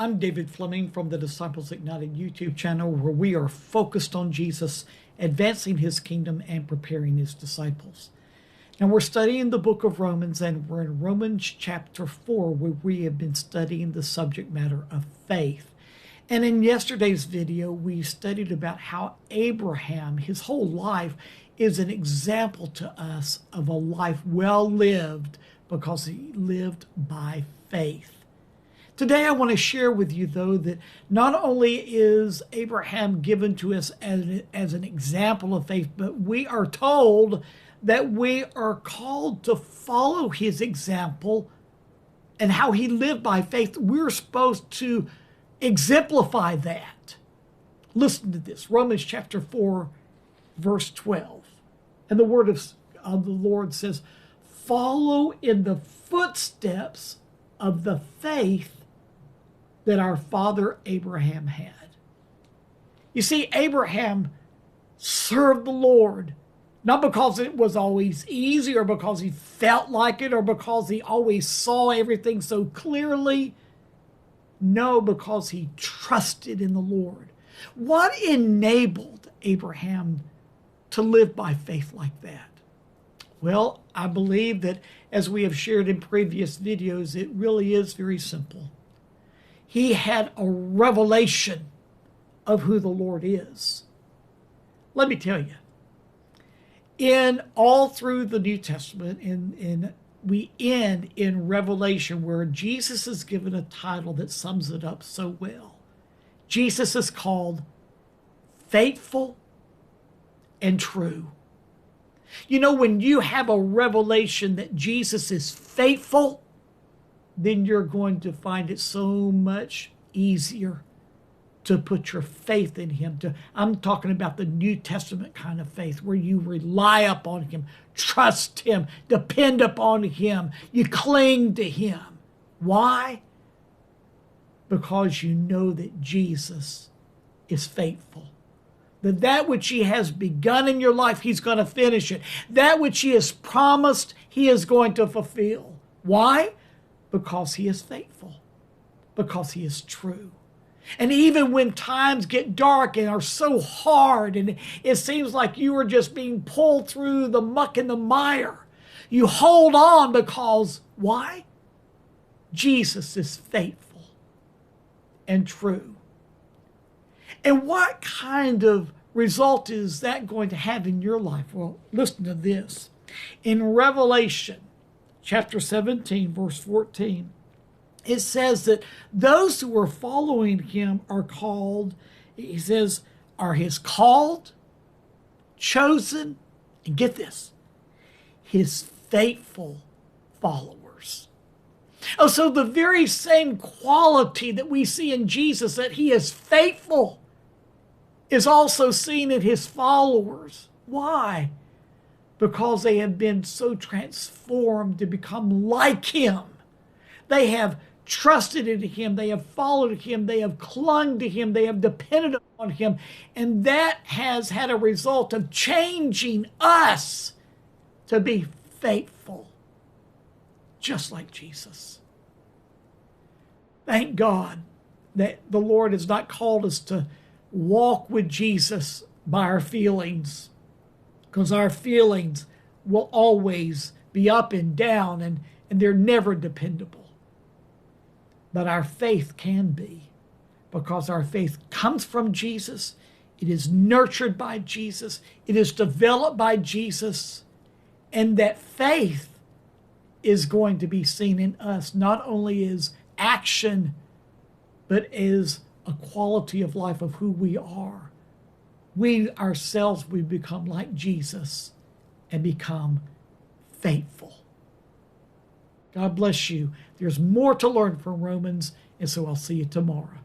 I'm David Fleming from the Disciples Ignited YouTube channel, where we are focused on Jesus, advancing his kingdom and preparing his disciples. And we're studying the book of Romans, and we're in Romans chapter 4, where we have been studying the subject matter of faith. And in yesterday's video, we studied about how Abraham, his whole life, is an example to us of a life well lived because he lived by faith. Today, I want to share with you, though, that not only is Abraham given to us as an example of faith, but we are told that we are called to follow his example and how he lived by faith. We're supposed to exemplify that. Listen to this, Romans chapter 4, verse 12. And the word of the Lord says, "Follow in the footsteps of the faith that our father Abraham had." You see, Abraham served the Lord, not because it was always easy or because he felt like it or because he always saw everything so clearly. No, because he trusted in the Lord. What enabled Abraham to live by faith like that? Well, I believe that, as we have shared in previous videos, it really is very simple. He had a revelation of who the Lord is. Let me tell you, in all through the New Testament, we end in Revelation, where Jesus is given a title that sums it up so well. Jesus is called faithful and true. You know, when you have a revelation that Jesus is faithful, then you're going to find it so much easier to put your faith in him. I'm talking about the New Testament kind of faith, where you rely upon him, trust him, depend upon him, you cling to him. Why? Because you know that Jesus is faithful. That which he has begun in your life, he's going to finish it. That which he has promised, he is going to fulfill. Why? Because he is faithful, because he is true. And even when times get dark and are so hard and it seems like you are just being pulled through the muck and the mire, you hold on because, why? Jesus is faithful and true. And what kind of result is that going to have in your life? Well, listen to this. In Revelation chapter 17, verse 14, it says that those who are following him are called, he says, are his called, chosen, and get this, his faithful followers. Oh, so the very same quality that we see in Jesus, that he is faithful, is also seen in his followers. Why? Because they have been so transformed to become like him. They have trusted in him, they have followed him, they have clung to him, they have depended upon him, and that has had a result of changing us to be faithful, just like Jesus. Thank God that the Lord has not called us to walk with Jesus by our feelings, because our feelings will always be up and down, and they're never dependable. But our faith can be, because our faith comes from Jesus. It is nurtured by Jesus. It is developed by Jesus. And that faith is going to be seen in us, not only as action, but as a quality of life of who we are. We ourselves, we become like Jesus and become faithful. God bless you. There's more to learn from Romans, and so I'll see you tomorrow.